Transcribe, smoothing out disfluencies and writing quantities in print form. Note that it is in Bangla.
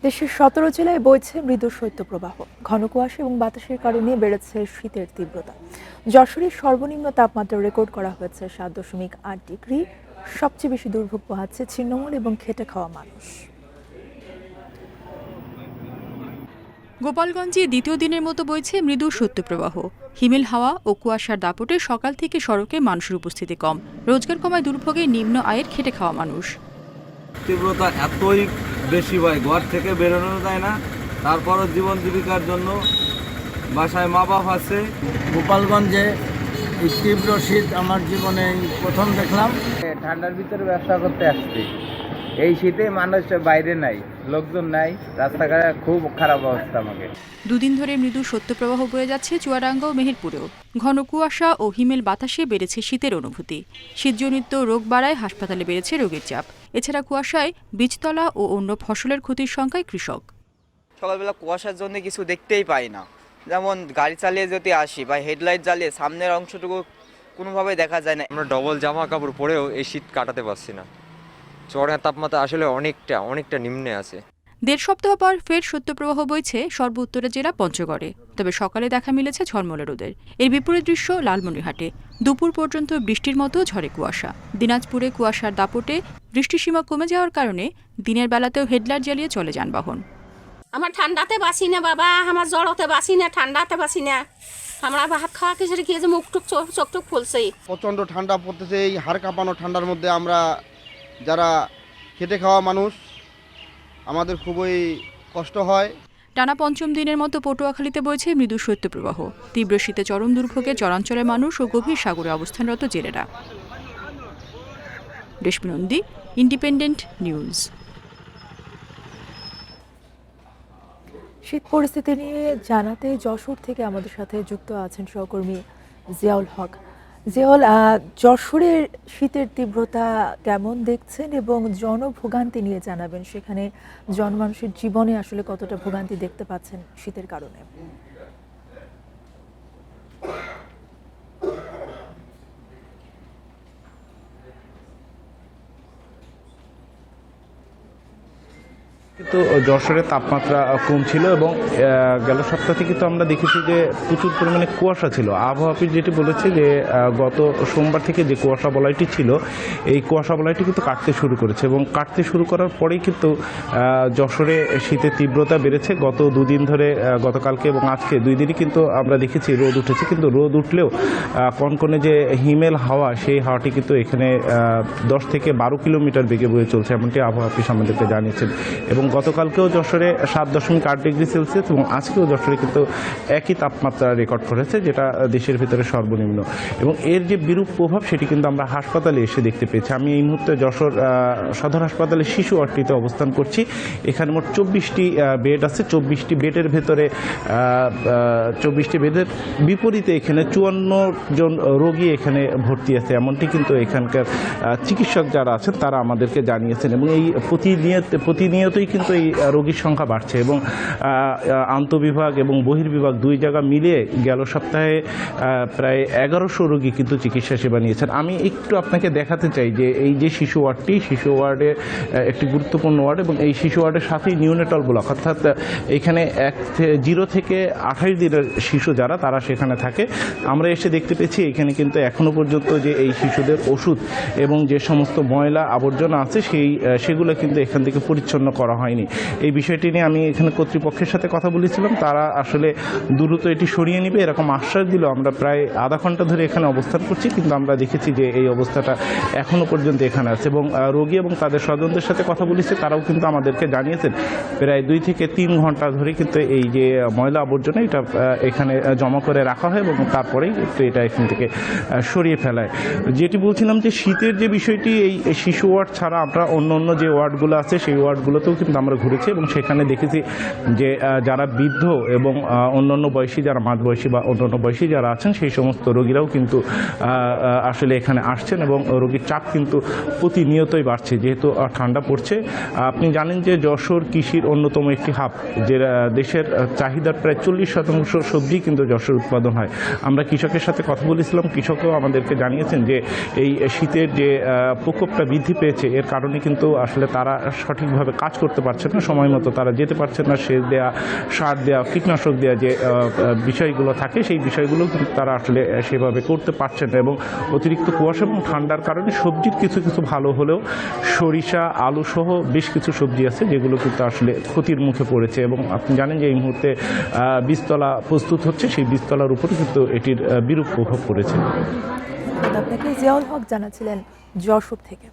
দেশের ১৭ জেলায় বইছে মৃদু শৈত্যপ্রবাহ। ঘন কুয়াশা এবং বাতাসের কারণে বেড়েছে শীতের তীব্রতা। যশোরের সর্বনিম্ন তাপমাত্রা রেকর্ড করা হয়েছে ৭.৮ ডিগ্রি। সবচেয়ে বেশি দুর্ভোগ পোহাচ্ছে ছিন্নমূল এবং খেটে খাওয়া মানুষ। গোপালগঞ্জে দ্বিতীয় দিনের মতো বইছে মৃদু শৈত্যপ্রবাহ। হিমেল হাওয়া ও কুয়াশার দাপটে সকাল থেকে সড়কে মানুষের উপস্থিতি কম। রোজগার কমায় দুর্ভোগে নিম্ন আয়ের খেটে খাওয়া মানুষ। তীব্রতা এতই বেশি ভাই, ঘর থেকে বেরোনো যায় না। তারপরও জীবন জীবিকার জন্য বাসায় মা বাপ আছে। গোপালগঞ্জে এই তীব্র শীত আমার জীবনে প্রথম দেখলাম। ঠান্ডার ভিতরে ব্যবসা করতে আসছি। এই শীতে মানুষ বাইরে নাই, লোকজন নাই, রাস্তাঘাটে খুব খারাপ অবস্থা। আমাকে দুদিন ধরে মৃদু শৈত্যপ্রবাহ বয়ে যাচ্ছে চুয়াডাঙ্গা ও মেহেরপুরেও। ঘন কুয়াশা ও হিমেল বাতাসে বেড়েছে শীতের অনুভূতি। শীতজনিত রোগ বাড়ায় হাসপাতালে বেড়েছে রোগীর চাপ। এছাড়া কুয়াশায় বীজতলা ও অন্য ফসলের ক্ষতির সংখ্যায় কৃষক। সকালবেলা কুয়াশার জন্য কিছু দেখতেই পাই না। যেমন গাড়ি চালিয়ে যদি আসি বা হেডলাইট জ্বালিয়ে সামনের অংশটুকু কোনোভাবে দেখা যায় না। আমরা ডবল জামা কাপড় পরেও এই শীত কাটাতে পারছি না। চড়া তাপমাত্রা আসলে অনেকটা নিম্নে আছে। দেড় সপ্তাহ পর ফের শৈত্যপ্রবাহ বইছে সর্ব উত্তরের জেলা পঞ্চগড়ে। তবে সকালে দেখা মিলেছে ঝলমলে রোদের। এর বিপরীত দৃশ্য লালমনিরহাটে। দুপুর পর্যন্ত বৃষ্টির মতো ঝরে কুয়াশা। দিনাজপুরে কুয়াশার দাপটে বৃষ্টিসীমা কমে যাওয়ার কারণে দিনের বেলাতেও হেডলাইট জ্বালিয়ে চলে যানবাহন। আমার ঠান্ডাতে বাসি না বাবা, আমার জ্বরতে বাসি না, ঠান্ডাতে বাসি না। আমরা ভাত খাওয়া খিচুড়ি খেয়েছে, মুখ টুক চোখ টুক ফুলছে। প্রচণ্ড ঠান্ডা পড়তেছে। এই হাড় কাঁপানো ঠান্ডার মধ্যে আমরা যারা খেটে খাওয়া মানুষ, আমাদের খুবই কষ্ট হয়। টানা পঞ্চম দিনের মতো পটুয়াখালীতে বইছে মৃদু শৈত্যপ্রবাহ। তীব্র শীতে চরম দুর্ভোগে চরাঞ্চলের মানুষ ও গভীর সাগরে অবস্থানরত জেলেরা। রেশমি নন্দী, ইন্ডিপেন্ডেন্ট নিউজ। শীত পরিস্থিতি নিয়ে জানাতে যশোর থেকে আমাদের সাথে যুক্ত আছেন সহকর্মী জিয়াউল হক। জিয়াউল, যশোরের শীতের তীব্রতা কেমন দেখছেন এবং জনভোগান্তি নিয়ে জানাবেন। সেখানে জনমানুষের জীবনে আসলে কতটা ভোগান্তি দেখতে পাচ্ছেন শীতের কারণে? কিন্তু যশোরের তাপমাত্রা কম ছিল এবং গেল সপ্তাহ থেকে তো আমরা দেখেছি যে প্রচুর পরিমাণে কুয়াশা ছিল। আবহাওয়া অফিস যেটি বলেছে যে গত সোমবার থেকে যে কুয়াশা বলয়টি ছিল, এই কুয়াশা বলয়টি কিন্তু কাটতে শুরু করেছে এবং কাটতে শুরু করার পরেই কিন্তু যশোরে শীতের তীব্রতা বেড়েছে। গত দুদিন ধরে, গতকালকে এবং আজকে 2 দিনই কিন্তু আমরা দেখেছি রোদ উঠেছে, কিন্তু রোদ উঠলেও কনকনে যে হিমেল হাওয়া, সেই হাওয়াটি কিন্তু এখানে 10 থেকে 12 কিলোমিটার বেগে বয়ে চলছে, এমনটি আবহাওয়া অফিস আমাদেরকে জানিয়েছেন। এবং গতকালকেও যশোরে 7.8 ডিগ্রি সেলসিয়াস এবং আজকেও যশোরে কিন্তু একই তাপমাত্রা রেকর্ড করেছে, যেটা দেশের ভিতরে সর্বনিম্ন। এবং এর যে বিরূপ প্রভাব সেটি কিন্তু আমরা হাসপাতালে এসে দেখতে পেয়েছি। আমি এই মুহূর্তে যশোর সদর হাসপাতালে শিশু ওয়ার্ডটিতে অবস্থান করছি। এখানে মোট 24টি বেড আছে। 24টি বেডের ভেতরে 24টি বেডের বিপরীতে এখানে 54 জন রোগী এখানে ভর্তি আছে, এমনটি কিন্তু এখানকার চিকিৎসক যারা আছেন তারা আমাদেরকে জানিয়েছেন। এবং এই প্রতিনিয়তই কিন্তু এই রোগীর সংখ্যা বাড়ছে এবং আন্তঃবিভাগ এবং বহির্বিভাগ 2 জায়গা মিলিয়ে গেল সপ্তাহে প্রায় 1100 রোগী কিন্তু চিকিৎসা সেবা নিয়েছেন। আমি একটু আপনাকে দেখাতে চাই যে এই যে শিশু ওয়ার্ডটি, শিশু ওয়ার্ডে একটি গুরুত্বপূর্ণ ওয়ার্ড এবং এই শিশু ওয়ার্ডের সাথেই নিউনেটাল ব্লক, অর্থাৎ এখানে 0 থেকে 28 দিনের শিশু যারা, তারা সেখানে থাকে। আমরা এসে দেখতে পেয়েছি এখানে কিন্তু এখনও পর্যন্ত যে এই শিশুদের ওষুধ এবং যে সমস্ত ময়লা আবর্জনা আছে সেগুলো কিন্তু এখান থেকে পরিচ্ছন্ন করা হয়নি। এই বিষয়টি নিয়ে আমি এখানে কর্তৃপক্ষের সাথে কথা বলেছিলাম, তারা আসলে দ্রুত এটি সরিয়ে নেবে এরকম আশ্বাস দিল। আমরা প্রায় আধা ঘন্টা ধরে এখানে অবস্থান করছি, কিন্তু আমরা দেখেছি যে এই অবস্থাটা এখনও পর্যন্ত এখানে আছে। এবং রোগী এবং তাদের স্বজনদের সাথে কথা বলেছে, তারাও কিন্তু আমাদেরকে জানিয়েছেন প্রায় 2 থেকে 3 ঘন্টা ধরে কিন্তু এই যে ময়লা আবর্জনা এটা এখানে জমা করে রাখা হয় এবং তারপরেই একটু এটা এখান থেকে সরিয়ে ফেলায়। যেটি বলছিলাম যে শীতের যে বিষয়টি, এই শিশু ওয়ার্ড ছাড়া আমরা অন্য যে ওয়ার্ডগুলো আছে সেই ওয়ার্ডগুলোতেও কিন্তু আমরা ঘুরেছি এবং সেখানে দেখেছি যে যারা বৃদ্ধ এবং অন্যান্য বয়সী, যারা মাঝবয়সী বা অন্যান্য বয়সী যারা আছেন, সেই সমস্ত রোগীরাও কিন্তু আসলে এখানে আসছেন এবং রোগীর চাপ কিন্তু প্রতিনিয়তই বাড়ছে যেহেতু ঠান্ডা পড়ছে। আপনি জানেন যে যশোর কৃষির অন্যতম একটি হাব, যে দেশের চাহিদার প্রায় 40% সবজি কিন্তু যশোর উৎপাদন হয়। আমরা কৃষকের সাথে কথা বলেছিলাম, কৃষকও আমাদেরকে জানিয়েছেন যে এই শীতের যে প্রকোপটা বৃদ্ধি পেয়েছে, এর কারণে কিন্তু আসলে তারা সঠিকভাবে কাজ করতে পারছেন না, সময় মতো তারা যেতে পারছেন না। সেচ দেওয়া, সার দেওয়া, কীটনাশক দেওয়া যে বিষয়গুলো থাকে সেই বিষয়গুলো কিন্তু তারা আসলে সেভাবে করতে পারছেন না। এবং অতিরিক্ত কুয়াশা এবং ঠান্ডার কারণে সবজির কিছু কিছু ভালো হলেও সরিষা, আলু সহ বেশ কিছু সবজি আছে যেগুলো কিন্তু আসলে ক্ষতির মুখে পড়েছে। এবং আপনি জানেন যে এই মুহূর্তে বীজতলা প্রস্তুত হচ্ছে, সেই বীজতলার উপরে কিন্তু এটির বিরূপ প্রভাব পড়েছে। আপনাকে জিয়াউল হক জানাচ্ছিলেন যশোর থেকে।